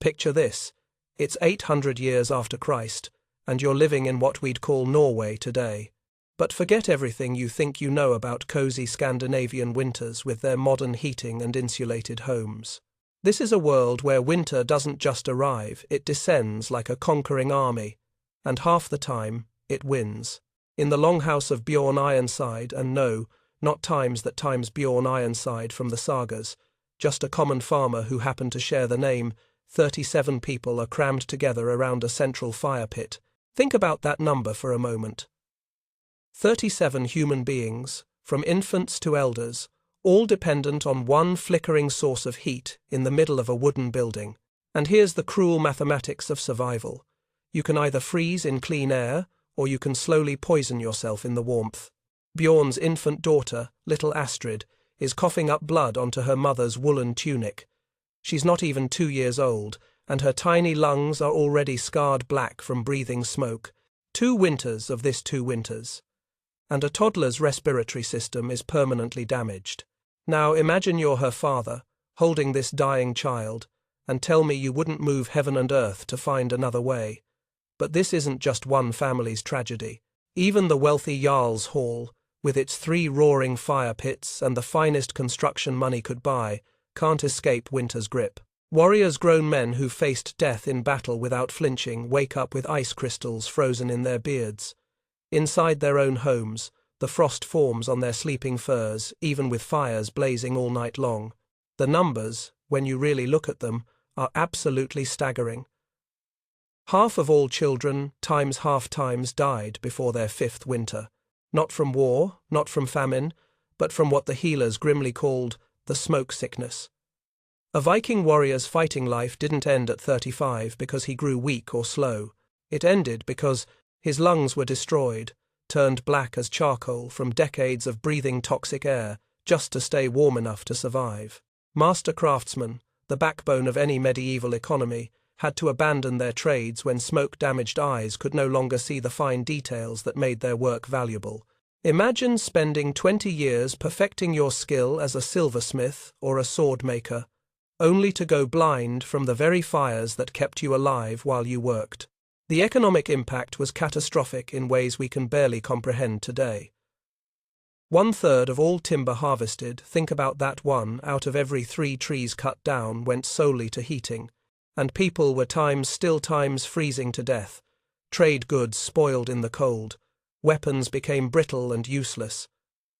Picture this. It's 800 years after Christ, and you're living in what we'd call Norway today. But forget everything you think you know about cozy Scandinavian winters with their modern heating and insulated homes. This is a world where winter doesn't just arrive, it descends like a conquering army, and half the time, it wins. In the Longhouse of Bjorn Ironside, and no, not times that times Bjorn Ironside from the sagas, just a common farmer who happened to share the name, 37 people are crammed together around a central fire pit. Think about that number for a moment. 37 human beings, from infants to elders, all dependent on one flickering source of heat in the middle of a wooden building. And here's the cruel mathematics of survival. You can either freeze in clean air, or you can slowly poison yourself in the warmth. Bjorn's infant daughter, little Astrid, is coughing up blood onto her mother's woolen tunic. She's not even 2 years old, and her tiny lungs are already scarred black from breathing smoke. 2 winters of this 2 winters. And a toddler's respiratory system is permanently damaged. Now imagine you're her father, holding this dying child, and tell me you wouldn't move heaven and earth to find another way. But this isn't just one family's tragedy. Even the wealthy Jarl's Hall, with its 3 roaring fire pits and the finest construction money could buy, can't escape winter's grip. Warriors, grown men who faced death in battle without flinching, wake up with ice crystals frozen in their beards. Inside their own homes, the frost forms on their sleeping furs, even with fires blazing all night long. The numbers, when you really look at them, are absolutely staggering. Half of all children, times half times, died before their 5th winter. Not from war, not from famine, but from what the healers grimly called the smoke sickness. A Viking warrior's fighting life didn't end at 35 because he grew weak or slow. It ended because his lungs were destroyed, turned black as charcoal from decades of breathing toxic air just to stay warm enough to survive. Master craftsmen, the backbone of any medieval economy, had to abandon their trades when smoke-damaged eyes could no longer see the fine details that made their work valuable. Imagine spending 20 years perfecting your skill as a silversmith or a sword maker, only to go blind from the very fires that kept you alive while you worked. The economic impact was catastrophic in ways we can barely comprehend today. 1/3 of all timber harvested, think about that, 1 out of every 3 trees cut down, went solely to heating. And people were still times freezing to death. Trade goods spoiled in the cold. Weapons became brittle and useless.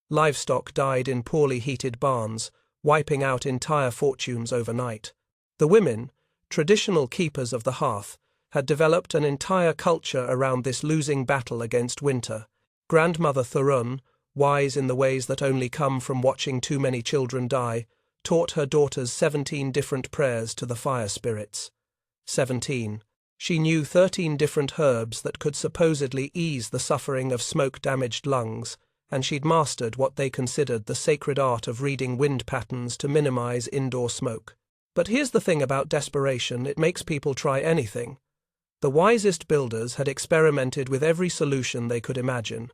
Livestock died in poorly heated barns, wiping out entire fortunes overnight. The women, traditional keepers of the hearth, had developed an entire culture around this losing battle against winter. Grandmother Thorun, wise in the ways that only come from watching too many children die, taught her daughters 17 different prayers to the fire spirits. 17. She knew 13 different herbs that could supposedly ease the suffering of smoke-damaged lungs, and she'd mastered what they considered the sacred art of reading wind patterns to minimize indoor smoke. But here's the thing about desperation, it makes people try anything. The wisest builders had experimented with every solution they could imagine.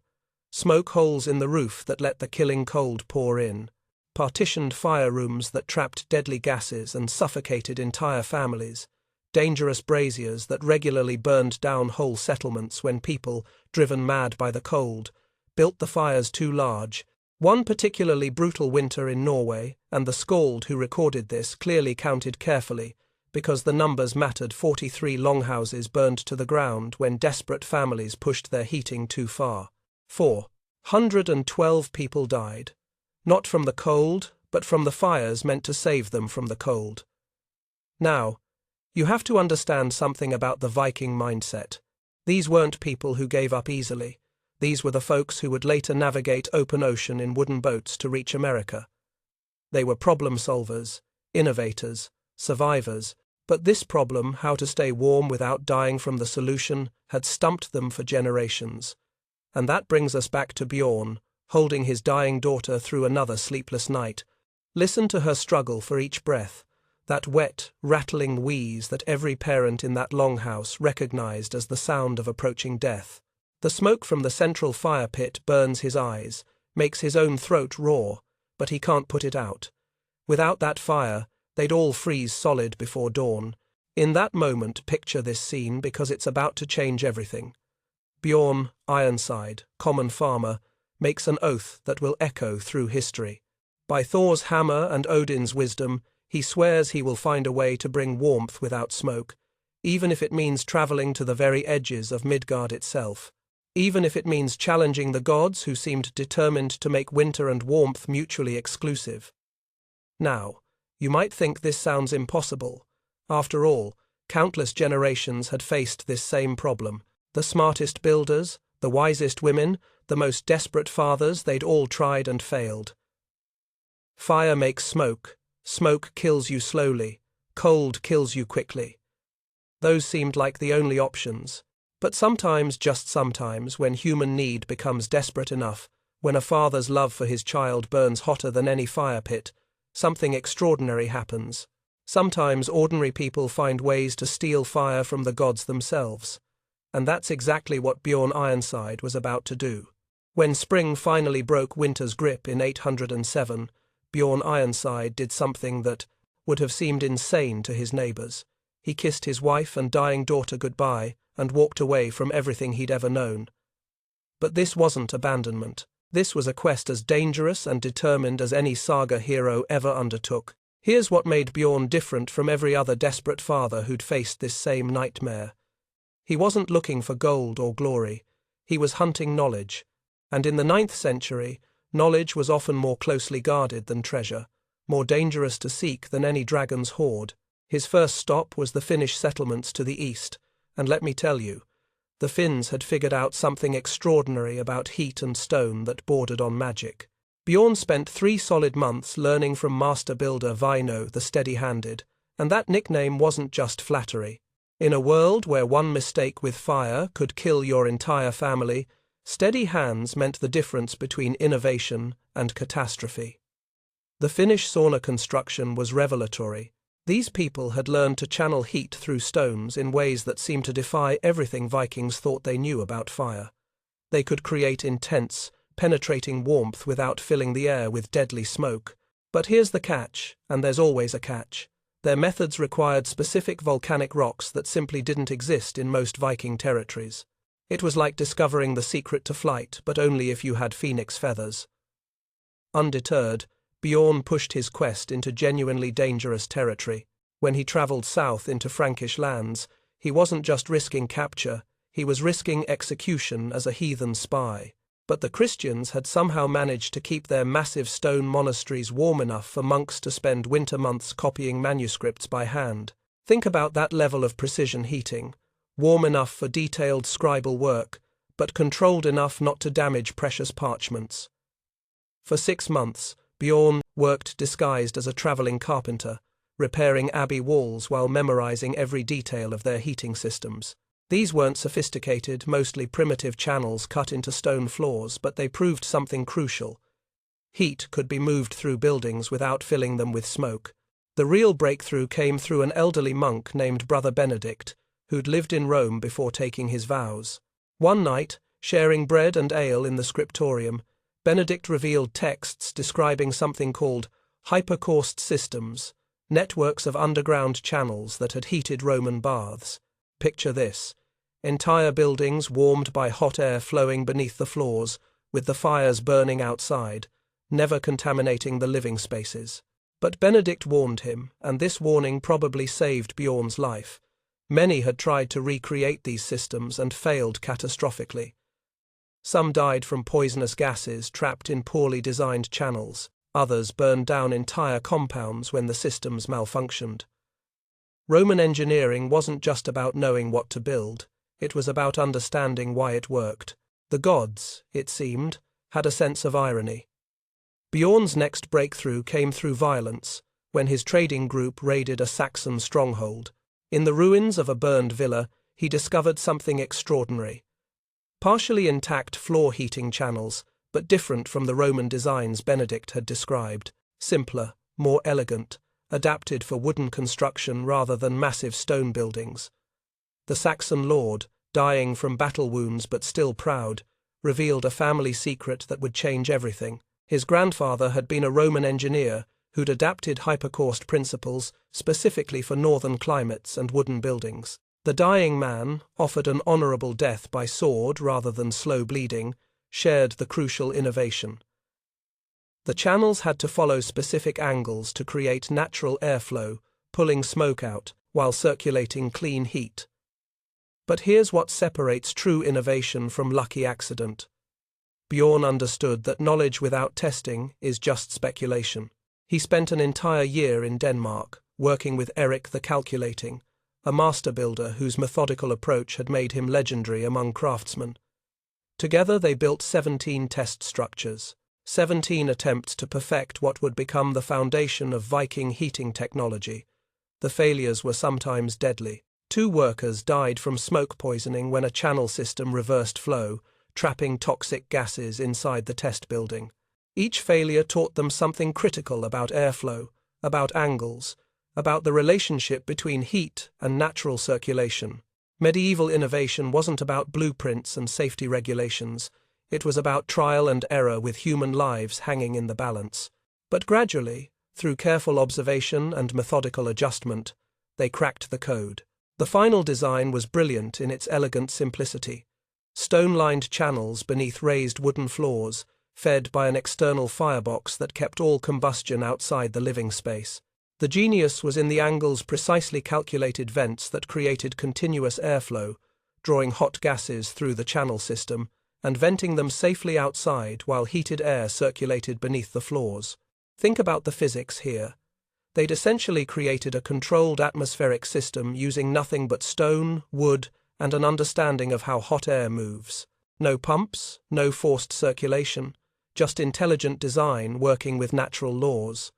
Smoke holes in the roof that let the killing cold pour in. Partitioned fire rooms that trapped deadly gases and suffocated entire families, dangerous braziers that regularly burned down whole settlements when people, driven mad by the cold, built the fires too large. One particularly brutal winter in Norway, and the Skald who recorded this clearly counted carefully, because the numbers mattered. 43 longhouses burned to the ground when desperate families pushed their heating too far. 412 people died. Not from the cold, but from the fires meant to save them from the cold. Now, you have to understand something about the Viking mindset. These weren't people who gave up easily. These were the folks who would later navigate open ocean in wooden boats to reach America. They were problem solvers, innovators, survivors, but this problem, how to stay warm without dying from the solution, had stumped them for generations. And that brings us back to Bjorn, holding his dying daughter through another sleepless night. Listen to her struggle for each breath, that wet, rattling wheeze that every parent in that longhouse recognized as the sound of approaching death. The smoke from the central fire pit burns his eyes, makes his own throat raw, but he can't put it out. Without that fire, they'd all freeze solid before dawn. In that moment, picture this scene because it's about to change everything. Bjorn Ironside, common farmer, makes an oath that will echo through history. By Thor's hammer and Odin's wisdom, he swears he will find a way to bring warmth without smoke, even if it means travelling to the very edges of Midgard itself. Even if it means challenging the gods who seemed determined to make winter and warmth mutually exclusive. Now, you might think this sounds impossible. After all, countless generations had faced this same problem. The smartest builders, the wisest women, the most desperate fathers, they'd all tried and failed. Fire makes smoke. Smoke kills you slowly. Cold kills you quickly. Those seemed like the only options. But sometimes, just sometimes, when human need becomes desperate enough, when a father's love for his child burns hotter than any fire pit, something extraordinary happens. Sometimes ordinary people find ways to steal fire from the gods themselves. And that's exactly what Bjorn Ironside was about to do. When spring finally broke winter's grip in 807, Bjorn Ironside did something that would have seemed insane to his neighbours. He kissed his wife and dying daughter goodbye and walked away from everything he'd ever known. But this wasn't abandonment. This was a quest as dangerous and determined as any saga hero ever undertook. Here's what made Bjorn different from every other desperate father who'd faced this same nightmare. He wasn't looking for gold or glory. He was hunting knowledge. And in the 9th century, knowledge was often more closely guarded than treasure, more dangerous to seek than any dragon's hoard. His first stop was the Finnish settlements to the east, and let me tell you, the Finns had figured out something extraordinary about heat and stone that bordered on magic. Bjorn spent 3 solid months learning from master builder Vaino the Steady-Handed, and that nickname wasn't just flattery. In a world where one mistake with fire could kill your entire family, steady hands meant the difference between innovation and catastrophe. The Finnish sauna construction was revelatory. These people had learned to channel heat through stones in ways that seemed to defy everything Vikings thought they knew about fire. They could create intense, penetrating warmth without filling the air with deadly smoke. But here's the catch, and there's always a catch. Their methods required specific volcanic rocks that simply didn't exist in most Viking territories. It was like discovering the secret to flight, but only if you had phoenix feathers. Undeterred, Bjorn pushed his quest into genuinely dangerous territory. When he travelled south into Frankish lands, he wasn't just risking capture, he was risking execution as a heathen spy. But the Christians had somehow managed to keep their massive stone monasteries warm enough for monks to spend winter months copying manuscripts by hand. Think about that level of precision heating, warm enough for detailed scribal work, but controlled enough not to damage precious parchments. For 6 months, Bjorn worked disguised as a travelling carpenter, repairing abbey walls while memorizing every detail of their heating systems. These weren't sophisticated, mostly primitive channels cut into stone floors, but they proved something crucial. Heat could be moved through buildings without filling them with smoke. The real breakthrough came through an elderly monk named Brother Benedict, who'd lived in Rome before taking his vows. One night, sharing bread and ale in the scriptorium, Benedict revealed texts describing something called hypercaust systems, networks of underground channels that had heated Roman baths. Picture this: entire buildings warmed by hot air flowing beneath the floors, with the fires burning outside, never contaminating the living spaces. But Benedict warned him, and this warning probably saved Bjorn's life. Many had tried to recreate these systems and failed catastrophically. Some died from poisonous gases trapped in poorly designed channels. Others burned down entire compounds when the systems malfunctioned. Roman engineering wasn't just about knowing what to build, it was about understanding why it worked. The gods, it seemed, had a sense of irony. Bjorn's next breakthrough came through violence, when his trading group raided a Saxon stronghold. In the ruins of a burned villa, he discovered something extraordinary. Partially intact floor heating channels, but different from the Roman designs Benedict had described. Simpler, more elegant, adapted for wooden construction rather than massive stone buildings. The Saxon lord, dying from battle wounds but still proud, revealed a family secret that would change everything. His grandfather had been a Roman engineer who'd adapted hypercaust principles specifically for northern climates and wooden buildings. The dying man, offered an honorable death by sword rather than slow bleeding, shared the crucial innovation. The channels had to follow specific angles to create natural airflow, pulling smoke out, while circulating clean heat. But here's what separates true innovation from lucky accident. Bjorn understood that knowledge without testing is just speculation. He spent an entire year in Denmark, working with Erik the Calculating, a master builder whose methodical approach had made him legendary among craftsmen. Together they built 17 test structures, 17 attempts to perfect what would become the foundation of Viking heating technology. The failures were sometimes deadly. 2 workers died from smoke poisoning when a channel system reversed flow, trapping toxic gases inside the test building. Each failure taught them something critical about airflow, about angles, about the relationship between heat and natural circulation. Medieval innovation wasn't about blueprints and safety regulations. It was about trial and error with human lives hanging in the balance. But gradually, through careful observation and methodical adjustment, they cracked the code. The final design was brilliant in its elegant simplicity. Stone-lined channels beneath raised wooden floors, fed by an external firebox that kept all combustion outside the living space. The genius was in the angles precisely calculated vents that created continuous airflow, drawing hot gases through the channel system and venting them safely outside while heated air circulated beneath the floors. Think about the physics here. They'd essentially created a controlled atmospheric system using nothing but stone, wood, and an understanding of how hot air moves. No pumps, no forced circulation, just intelligent design working with natural laws.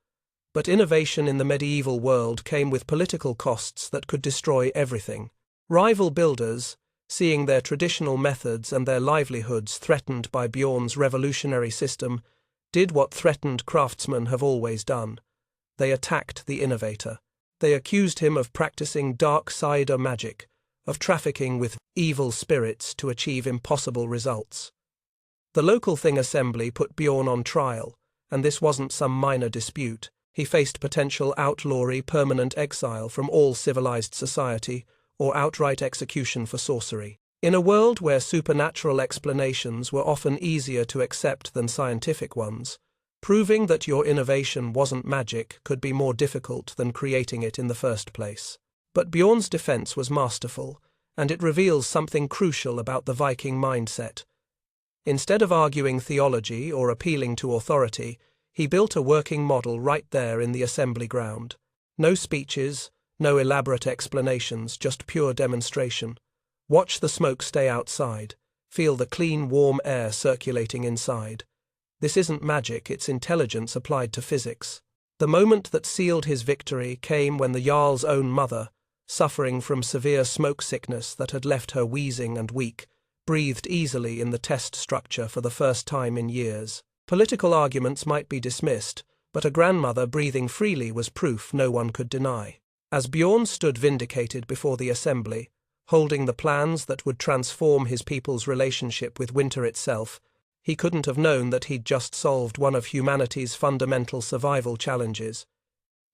But innovation in the medieval world came with political costs that could destroy everything. Rival builders, seeing their traditional methods and their livelihoods threatened by Bjorn's revolutionary system, did what threatened craftsmen have always done. They attacked the innovator. They accused him of practicing dark-sider magic, of trafficking with evil spirits to achieve impossible results. The local Thing assembly put Bjorn on trial, and this wasn't some minor dispute. He faced potential outlawry, permanent exile from all civilized society, or outright execution for sorcery. In a world where supernatural explanations were often easier to accept than scientific ones, proving that your innovation wasn't magic could be more difficult than creating it in the first place. But Bjorn's defense was masterful, and it reveals something crucial about the Viking mindset. Instead of arguing theology or appealing to authority, he built a working model right there in the assembly ground. No speeches, no elaborate explanations, just pure demonstration. Watch the smoke stay outside. Feel the clean, warm air circulating inside. This isn't magic, it's intelligence applied to physics. The moment that sealed his victory came when the Jarl's own mother, suffering from severe smoke sickness that had left her wheezing and weak, breathed easily in the test structure for the first time in years. Political arguments might be dismissed, but a grandmother breathing freely was proof no one could deny. As Bjorn stood vindicated before the assembly, holding the plans that would transform his people's relationship with winter itself, he couldn't have known that he'd just solved one of humanity's fundamental survival challenges.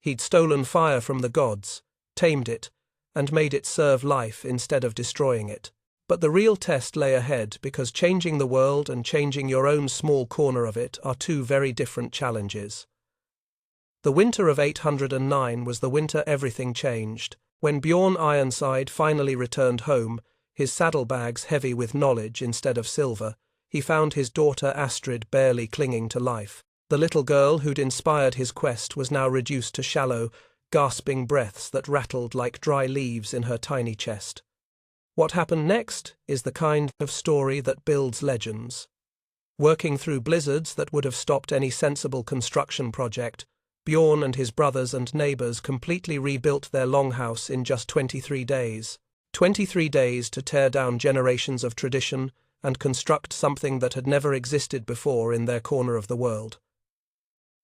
He'd stolen fire from the gods, tamed it, and made it serve life instead of destroying it. But the real test lay ahead, because changing the world and changing your own small corner of it are 2 very different challenges. The winter of 809 was the winter everything changed. When Bjorn Ironside finally returned home, his saddlebags heavy with knowledge instead of silver, he found his daughter Astrid barely clinging to life. The little girl who'd inspired his quest was now reduced to shallow, gasping breaths that rattled like dry leaves in her tiny chest. What happened next is the kind of story that builds legends. Working through blizzards that would have stopped any sensible construction project, Bjorn and his brothers and neighbors completely rebuilt their longhouse in just 23 days. 23 days to tear down generations of tradition and construct something that had never existed before in their corner of the world.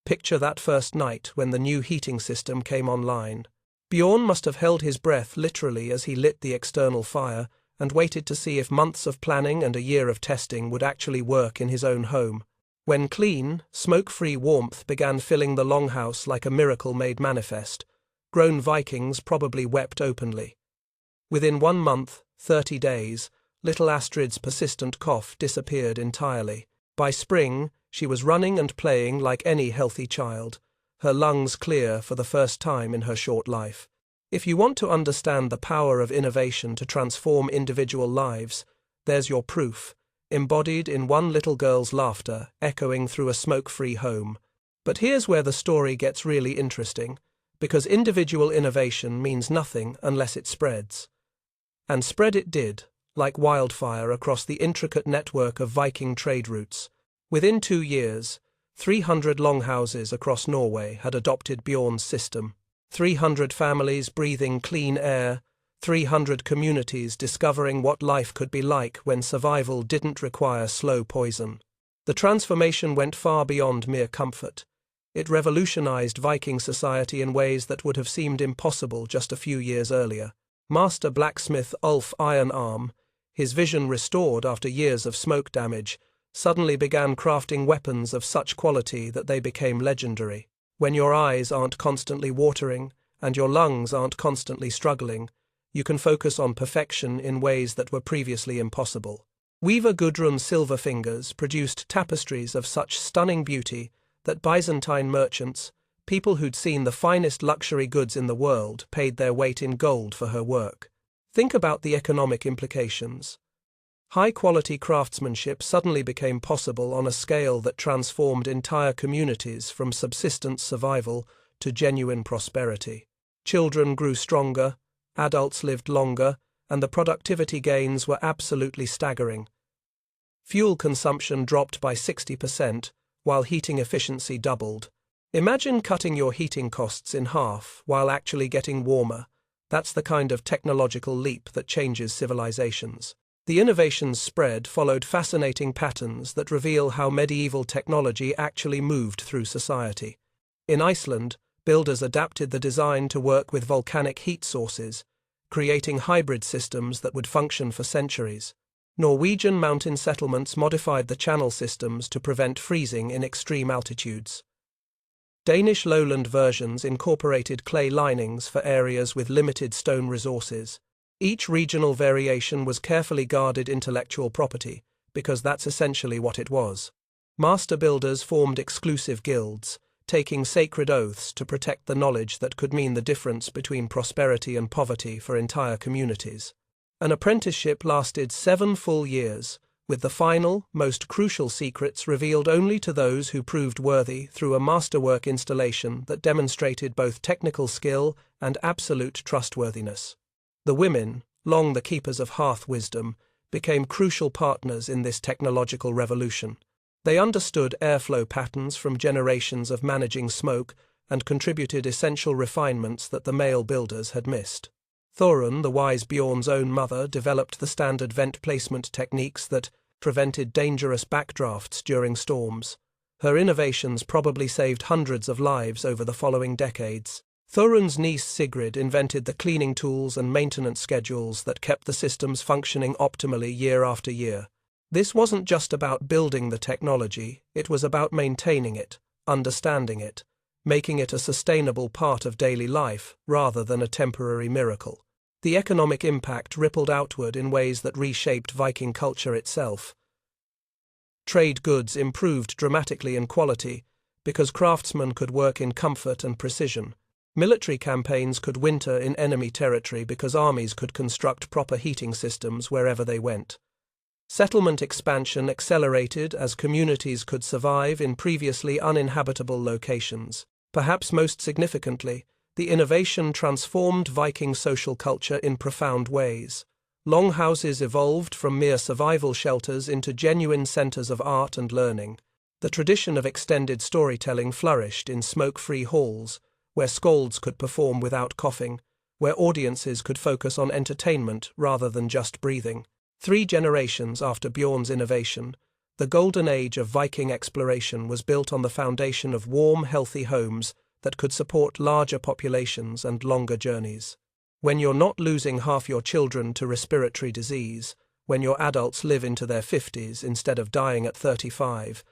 Picture that first night when the new heating system came online. Bjorn must have held his breath literally as he lit the external fire and waited to see if months of planning and a year of testing would actually work in his own home. When clean, smoke-free warmth began filling the longhouse like a miracle made manifest, grown Vikings probably wept openly. Within 1 month, 30 days, little Astrid's persistent cough disappeared entirely. By spring, she was running and playing like any healthy child, her lungs clear for the first time in her short life. If you want to understand the power of innovation to transform individual lives, there's your proof, embodied in one little girl's laughter echoing through a smoke-free home. But here's where the story gets really interesting, because individual innovation means nothing unless it spreads. And spread it did, like wildfire across the intricate network of Viking trade routes. Within 2 years, 300 longhouses across Norway had adopted Bjorn's system. 300 families breathing clean air, 300 communities discovering what life could be like when survival didn't require slow poison. The transformation went far beyond mere comfort. It revolutionized Viking society in ways that would have seemed impossible just a few years earlier. Master blacksmith Ulf Ironarm, his vision restored after years of smoke damage, suddenly began crafting weapons of such quality that they became legendary. When your eyes aren't constantly watering and your lungs aren't constantly struggling, you can focus on perfection in ways that were previously impossible. Weaver Gudrun Silverfingers produced tapestries of such stunning beauty that Byzantine merchants, people who'd seen the finest luxury goods in the world, paid their weight in gold for her work. Think about the economic implications. High-quality craftsmanship suddenly became possible on a scale that transformed entire communities from subsistence survival to genuine prosperity. Children grew stronger, adults lived longer, and the productivity gains were absolutely staggering. Fuel consumption dropped by 60%, while heating efficiency doubled. Imagine cutting your heating costs in half while actually getting warmer. That's the kind of technological leap that changes civilizations. The innovations spread followed fascinating patterns that reveal how medieval technology actually moved through society. In Iceland, builders adapted the design to work with volcanic heat sources, creating hybrid systems that would function for centuries. Norwegian mountain settlements modified the channel systems to prevent freezing in extreme altitudes. Danish lowland versions incorporated clay linings for areas with limited stone resources. Each regional variation was carefully guarded intellectual property, because that's essentially what it was. Master builders formed exclusive guilds, taking sacred oaths to protect the knowledge that could mean the difference between prosperity and poverty for entire communities. An apprenticeship lasted 7 full years, with the final, most crucial secrets revealed only to those who proved worthy through a masterwork installation that demonstrated both technical skill and absolute trustworthiness. The women, long the keepers of hearth wisdom, became crucial partners in this technological revolution. They understood airflow patterns from generations of managing smoke and contributed essential refinements that the male builders had missed. Thorun, the wise Bjorn's own mother, developed the standard vent placement techniques that prevented dangerous backdrafts during storms. Her innovations probably saved hundreds of lives over the following decades. Thorun's niece Sigrid invented the cleaning tools and maintenance schedules that kept the systems functioning optimally year after year. This wasn't just about building the technology, it was about maintaining it, understanding it, making it a sustainable part of daily life rather than a temporary miracle. The economic impact rippled outward in ways that reshaped Viking culture itself. Trade goods improved dramatically in quality because craftsmen could work in comfort and precision. Military campaigns could winter in enemy territory because armies could construct proper heating systems wherever they went. Settlement expansion accelerated as communities could survive in previously uninhabitable locations. Perhaps most significantly, the innovation transformed Viking social culture in profound ways. Longhouses evolved from mere survival shelters into genuine centers of art and learning. The tradition of extended storytelling flourished in smoke-free halls, where skalds could perform without coughing, where audiences could focus on entertainment rather than just breathing. 3 generations after Bjorn's innovation, the golden age of Viking exploration was built on the foundation of warm, healthy homes that could support larger populations and longer journeys. When you're not losing half your children to respiratory disease, when your adults live into their 50s instead of dying at 35,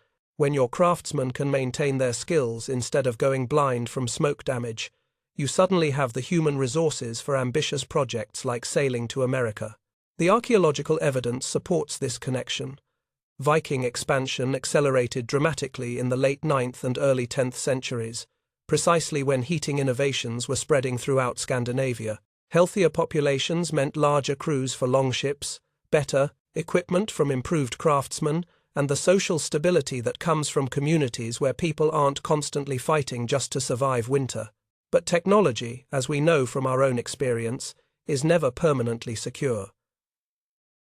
When your craftsmen can maintain their skills instead of going blind from smoke damage, you suddenly have the human resources for ambitious projects like sailing to America. The archaeological evidence supports this connection. Viking expansion accelerated dramatically in the late 9th and early 10th centuries, precisely when heating innovations were spreading throughout Scandinavia. Healthier populations meant larger crews for longships, better equipment from improved craftsmen, and the social stability that comes from communities where people aren't constantly fighting just to survive winter. But technology, as we know from our own experience, is never permanently secure.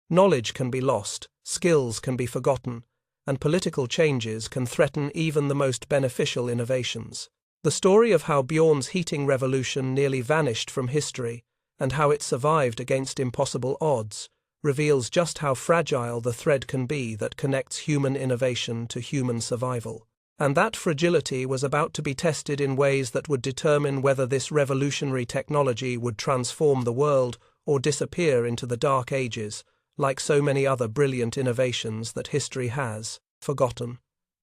Knowledge can be lost, skills can be forgotten, and political changes can threaten even the most beneficial innovations. The story of how Bjorn's heating revolution nearly vanished from history, and how it survived against impossible odds, reveals just how fragile the thread can be that connects human innovation to human survival. And that fragility was about to be tested in ways that would determine whether this revolutionary technology would transform the world or disappear into the Dark Ages, like so many other brilliant innovations that history has forgotten.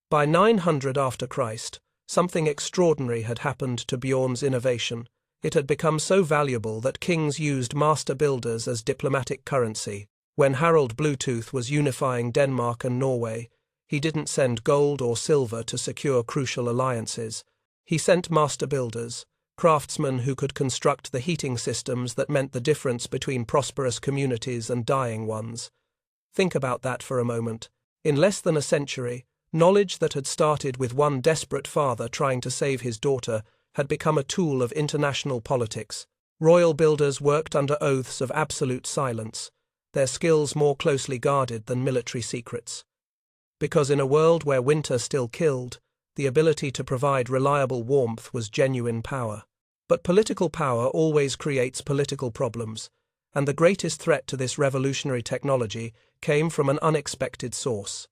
By 900 after Christ, something extraordinary had happened to Bjorn's innovation. It had become so valuable that kings used master builders as diplomatic currency. When Harald Bluetooth was unifying Denmark and Norway, he didn't send gold or silver to secure crucial alliances. He sent master builders, craftsmen who could construct the heating systems that meant the difference between prosperous communities and dying ones. Think about that for a moment. In less than a century, knowledge that had started with one desperate father trying to save his daughter had become a tool of international politics. Royal builders worked under oaths of absolute silence, their skills more closely guarded than military secrets. Because in a world where winter still killed, the ability to provide reliable warmth was genuine power. But political power always creates political problems, and the greatest threat to this revolutionary technology came from an unexpected source: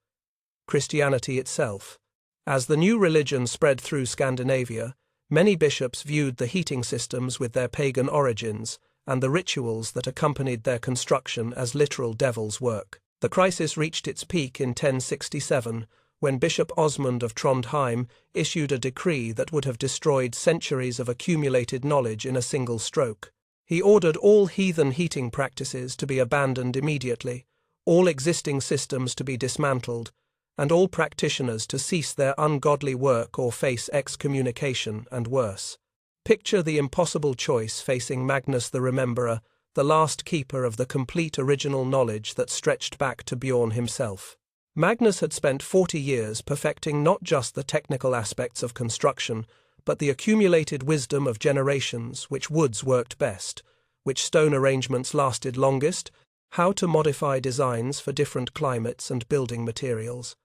Christianity itself. As the new religion spread through Scandinavia, many bishops viewed the heating systems with their pagan origins and the rituals that accompanied their construction as literal devil's work. The crisis reached its peak in 1067, when Bishop Osmund of Trondheim issued a decree that would have destroyed centuries of accumulated knowledge in a single stroke. He ordered all heathen heating practices to be abandoned immediately, all existing systems to be dismantled, and all practitioners to cease their ungodly work or face excommunication and worse. Picture the impossible choice facing Magnus the Rememberer, the last keeper of the complete original knowledge that stretched back to Bjorn himself. Magnus had spent 40 years perfecting not just the technical aspects of construction, but the accumulated wisdom of generations: which woods worked best, which stone arrangements lasted longest, how to modify designs for different climates and building materials.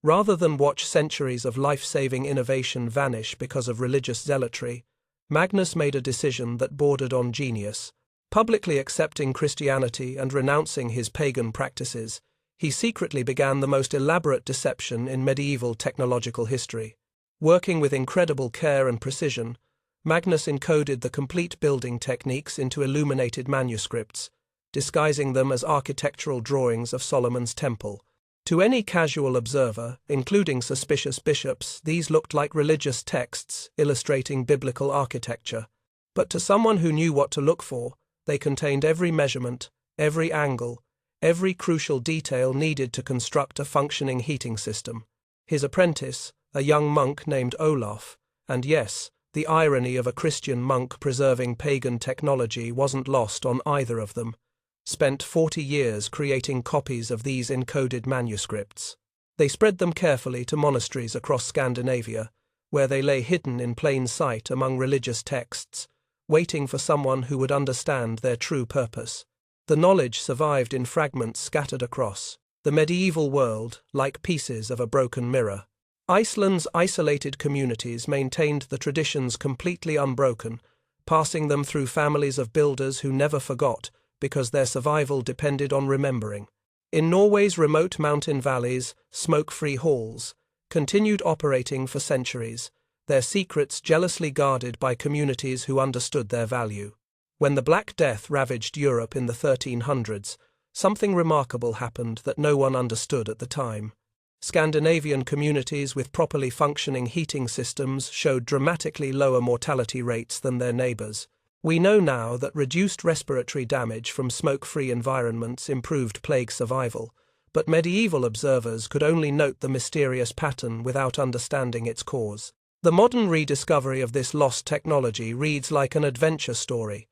Rather than watch centuries of life-saving innovation vanish because of religious zealotry, Magnus made a decision that bordered on genius. Publicly accepting Christianity and renouncing his pagan practices, he secretly began the most elaborate deception in medieval technological history. Working with incredible care and precision, Magnus encoded the complete building techniques into illuminated manuscripts, disguising them as architectural drawings of Solomon's temple. To any casual observer, including suspicious bishops, these looked like religious texts illustrating biblical architecture. But to someone who knew what to look for, they contained every measurement, every angle, every crucial detail needed to construct a functioning heating system. His apprentice, a young monk named Olaf, and yes, the irony of a Christian monk preserving pagan technology wasn't lost on either of them, spent 40 years creating copies of these encoded manuscripts. They spread them carefully to monasteries across Scandinavia, where they lay hidden in plain sight among religious texts, waiting for someone who would understand their true purpose. The knowledge survived in fragments scattered across the medieval world, like pieces of a broken mirror. Iceland's isolated communities maintained the traditions completely unbroken, passing them through families of builders who never forgot because their survival depended on remembering. In Norway's remote mountain valleys, smoke-free halls continued operating for centuries, their secrets jealously guarded by communities who understood their value. When the Black Death ravaged Europe in the 1300s, something remarkable happened that no one understood at the time. Scandinavian communities with properly functioning heating systems showed dramatically lower mortality rates than their neighbours. We know now that reduced respiratory damage from smoke-free environments improved plague survival, but medieval observers could only note the mysterious pattern without understanding its cause. The modern rediscovery of this lost technology reads like an adventure story.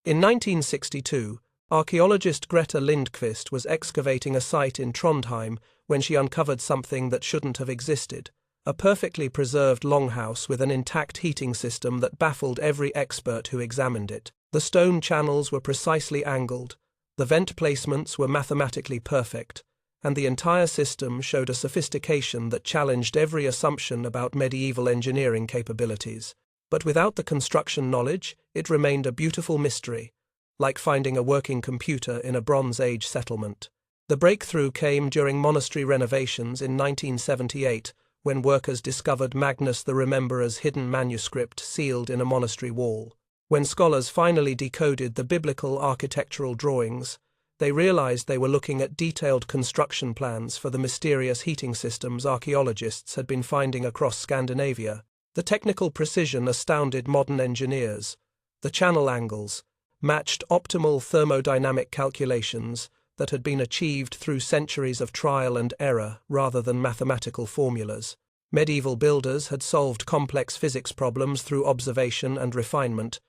In 1962, archaeologist Greta Lindqvist was excavating a site in Trondheim when she uncovered something that shouldn't have existed: a perfectly preserved longhouse with an intact heating system that baffled every expert who examined it. The stone channels were precisely angled, the vent placements were mathematically perfect, and the entire system showed a sophistication that challenged every assumption about medieval engineering capabilities. But without the construction knowledge, it remained a beautiful mystery, like finding a working computer in a Bronze Age settlement. The breakthrough came during monastery renovations in 1978, when workers discovered Magnus the Rememberer's hidden manuscript sealed in a monastery wall. When scholars finally decoded the biblical architectural drawings, they realized they were looking at detailed construction plans for the mysterious heating systems archaeologists had been finding across Scandinavia. The technical precision astounded modern engineers. The channel angles matched optimal thermodynamic calculations that had been achieved through centuries of trial and error rather than mathematical formulas. Medieval builders had solved complex physics problems through observation and refinement,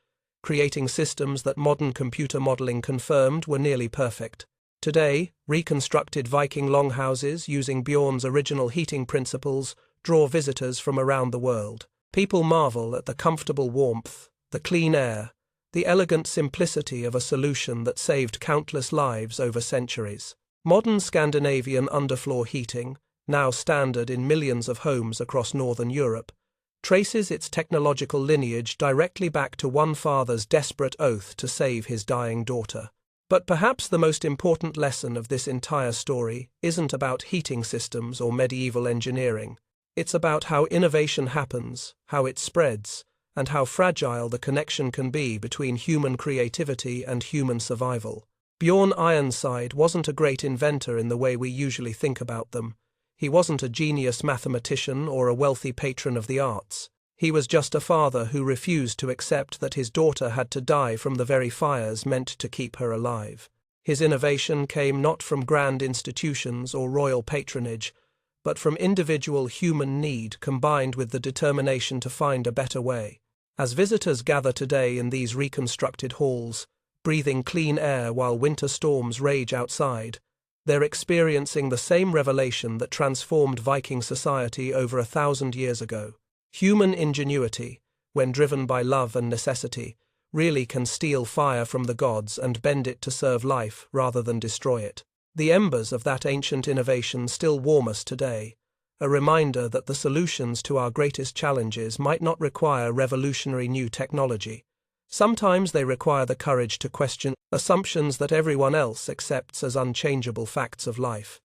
creating systems that modern computer modeling confirmed were nearly perfect. Today, reconstructed Viking longhouses using Bjorn's original heating principles draw visitors from around the world. People marvel at the comfortable warmth, the clean air, the elegant simplicity of a solution that saved countless lives over centuries. Modern Scandinavian underfloor heating, now standard in millions of homes across northern Europe, traces its technological lineage directly back to one father's desperate oath to save his dying daughter. But perhaps the most important lesson of this entire story isn't about heating systems or medieval engineering. It's about how innovation happens, how it spreads, and how fragile the connection can be between human creativity and human survival. Bjorn Ironside wasn't a great inventor in the way we usually think about them. He wasn't a genius mathematician or a wealthy patron of the arts. He was just a father who refused to accept that his daughter had to die from the very fires meant to keep her alive. His innovation came not from grand institutions or royal patronage, but from individual human need combined with the determination to find a better way. As visitors gather today in these reconstructed halls, breathing clean air while winter storms rage outside, they're experiencing the same revelation that transformed Viking society over 1,000 years ago. Human ingenuity, when driven by love and necessity, really can steal fire from the gods and bend it to serve life rather than destroy it. The embers of that ancient innovation still warm us today, a reminder that the solutions to our greatest challenges might not require revolutionary new technology. Sometimes they require the courage to question assumptions that everyone else accepts as unchangeable facts of life.